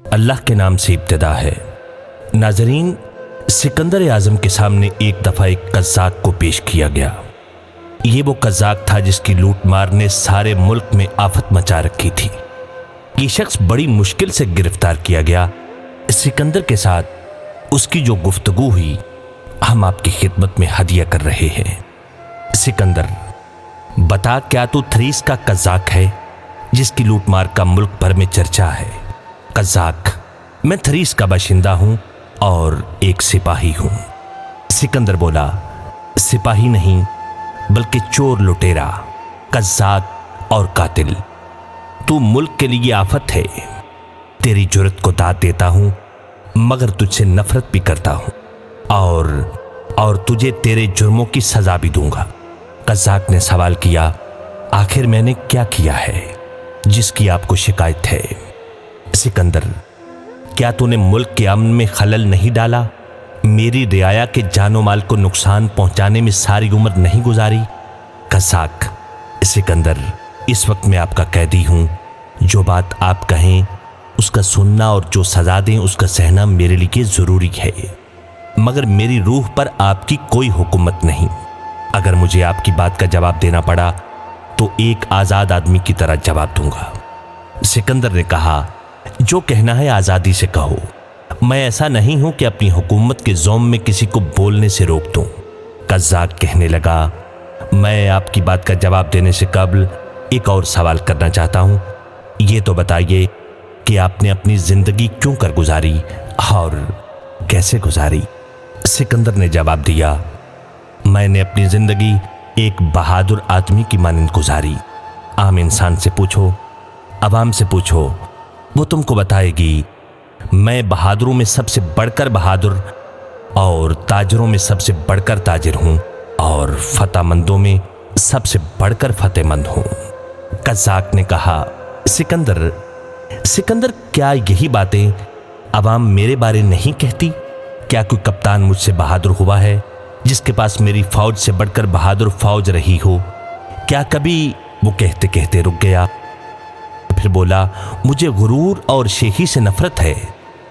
अल्लाह के नाम से इब्तिदा है। नाजरीन, सिकंदर आजम के सामने एक दफा एक कज़्ज़ाक को पेश किया गया। ये वो कज़्ज़ाक था जिसकी लूट मार ने सारे मुल्क में आफत मचा रखी थी। ये शख्स बड़ी मुश्किल से गिरफ्तार किया गया। सिकंदर के साथ उसकी जो गुफ्तगू हुई हम आपकी खिदमत में हदिया कर रहे हैं। सिकंदर, बता, क्या तू थरीस का कज़्ज़ाक है जिसकी लूट मार का मुल्क भर में चर्चा है? कज़्ज़ाक, मैं थरीस का बाशिंदा हूं और एक सिपाही हूं। सिकंदर बोला, सिपाही नहीं बल्कि चोर, लुटेरा, कज़्ज़ाक और कातिल। तू मुल्क के लिए आफत है। तेरी जुर्रत को दाद देता हूं मगर तुझसे नफरत भी करता हूं और तुझे तेरे जुर्मों की सजा भी दूंगा। कज़्ज़ाक ने सवाल किया, आखिर मैंने क्या किया है जिसकी आपको शिकायत है? सिकंदर, क्या तूने मुल्क के अमन में खलल नहीं डाला? मेरी रियाया के जानो माल को नुकसान पहुंचाने में सारी उम्र नहीं गुजारी? कज़्ज़ाक, सिकंदर, इस वक्त मैं आपका कैदी हूं। जो बात आप कहें उसका सुनना और जो सजा दें उसका सहना मेरे लिए जरूरी है, मगर मेरी रूह पर आपकी कोई हुकूमत नहीं। अगर मुझे आपकी बात का जवाब देना पड़ा तो एक आजाद आदमी की तरह जवाब दूंगा। सिकंदर ने कहा, जो कहना है आजादी से कहो। मैं ऐसा नहीं हूं कि अपनी हुकूमत के ज़ोम में किसी को बोलने से रोक दूं। कज़्ज़ाक कहने लगा, मैं आपकी बात का जवाब देने से कबल एक और सवाल करना चाहता हूं। ये तो बताइए कि आपने अपनी जिंदगी क्यों कर गुजारी और कैसे गुजारी? सिकंदर ने जवाब दिया, मैंने अपनी जिंदगी एक बहादुर आदमी की मानंद गुजारी। आम इंसान से पूछो, अवाम से पूछो, वो तुमको बताएगी। मैं बहादुरों में सबसे बढ़कर बहादुर और ताजरों में सबसे बढ़कर ताजिर हूं और फतेहमंदों में सबसे बढ़कर फतेहमंद हूं। कज़्ज़ाक ने कहा, सिकंदर, क्या यही बातें अवाम मेरे बारे नहीं कहती? क्या कोई कप्तान मुझसे बहादुर हुआ है जिसके पास मेरी फौज से बढ़कर बहादुर फौज रही हो? क्या कभी? वो कहते कहते रुक गया, फिर बोला, मुझे गुरूर और शेखी से नफरत है।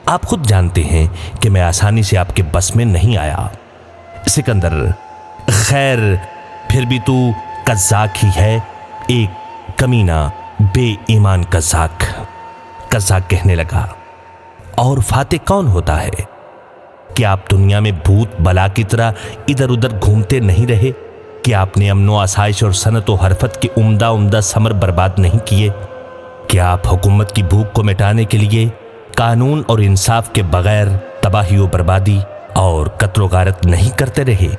आप खुद जानते हैं कि मैं आसानी से आपके बस में नहीं आया। सिकंदर, खैर, फिर भी तू कज़्ज़ाक ही है, एक कमीना बेईमान कज़्ज़ाक। कज़्ज़ाक कहने लगा, और फातेह कौन होता है? क्या आप दुनिया में भूत बला की तरह इधर उधर घूमते नहीं रहे? क्या आपने अमनो आसाइश और सनत व हरफत के उम्दा समर बर्बाद नहीं किए? क्या आप हुकूमत की भूख को मिटाने के लिए कानून और इंसाफ के बगैर तबाही व बर्बादी और कत्ल गारत नहीं करते रहे?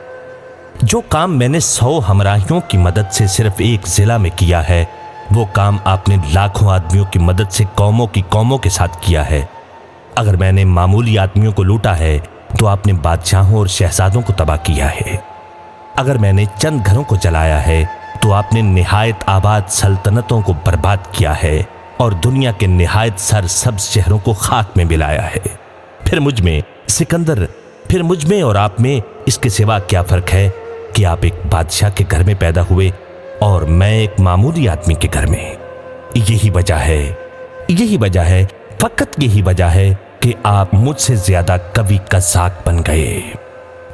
जो काम मैंने 100 हमराहियों की मदद से सिर्फ एक जिला में किया है, वो काम आपने लाखों आदमियों की मदद से कौमों के साथ किया है। अगर मैंने मामूली आदमियों को लूटा है तो आपने बादशाहों और शहजादों को तबाह किया है। अगर मैंने चंद घरों को जलाया है तो आपने निहायत आबाद सल्तनतों को बर्बाद किया है और दुनिया के निहायत सरसब्ज शहरों को खाक में मिलाया है। फिर मुझ में, सिकंदर, फिर मुझ में और आप में इसके सिवा क्या फर्क है कि आप एक बादशाह के घर में पैदा हुए और मैं एक मामूली आदमी के घर में? यही वजह है, फकत यही वजह है कि आप मुझसे ज्यादा कवि कज़्ज़ाक बन गए।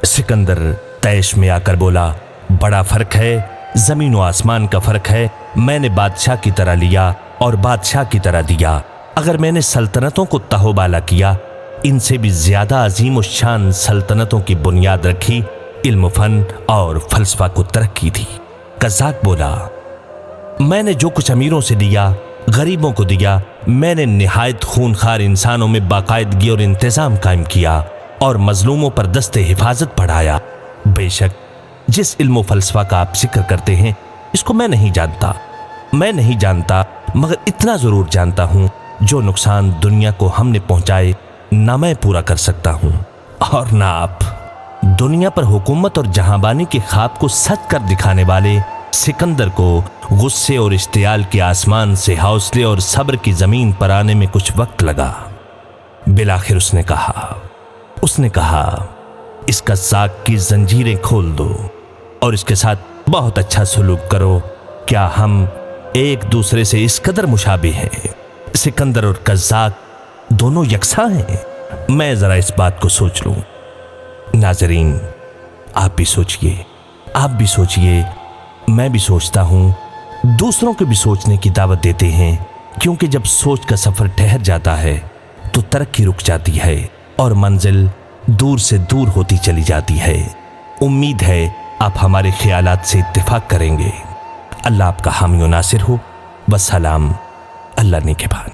सिकंदर तैश में आकर बोला, बड़ा फर्क है, जमीन व आसमान का फर्क है। मैंने बादशाह की तरह लिया और बादशाह की तरह दिया। अगर मैंने सल्तनतों को तहोबाला किया, इनसे भी ज्यादा अजीम व शान सल्तनतों की बुनियाद रखी, इल्म फन और फलसफा को तरक्की दी। कज़्ज़ाक बोला, मैंने जो कुछ अमीरों से दिया, गरीबों को दिया, मैंने निहायत खूनखार इंसानों में बाकायदगी और इंतजाम कायम किया और मजलूमों पर दस्ते हिफाजत बढ़ाया। बेशक जिस इल्म फलसफा का आप जिक्र करते हैं, इसको मैं नहीं जानता, मगर इतना जरूर जानता हूं, जो नुकसान दुनिया को हमने पहुंचाए ना मैं पूरा कर सकता हूं और ना आप। दुनिया पर हुकूमत और जहांबानी के ख्वाब को सच कर दिखाने वाले सिकंदर को गुस्से और इश्तियाल के आसमान से हौसले और सब्र की जमीन पर आने में कुछ वक्त लगा। बिलाखिर उसने कहा, इस कज़्ज़ाक की जंजीरें खोल दो और इसके साथ बहुत अच्छा सलूक करो। क्या हम एक दूसरे से इस कदर मुशाबिह हैं? सिकंदर और कज़्ज़ाक दोनों यकसां हैं? मैं जरा इस बात को सोच लूं। नाजरीन, आप भी सोचिए, आप भी सोचिए, मैं भी सोचता हूं, दूसरों को भी सोचने की दावत देते हैं, क्योंकि जब सोच का सफर ठहर जाता है तो तरक्की रुक जाती है और मंजिल दूर से दूर होती चली जाती है। उम्मीद है आप हमारे ख्यालात से इत्तेफाक करेंगे। अल्लाह आपका हामी और नासिर हो। वस्सलाम, अल्लाह निगहबान।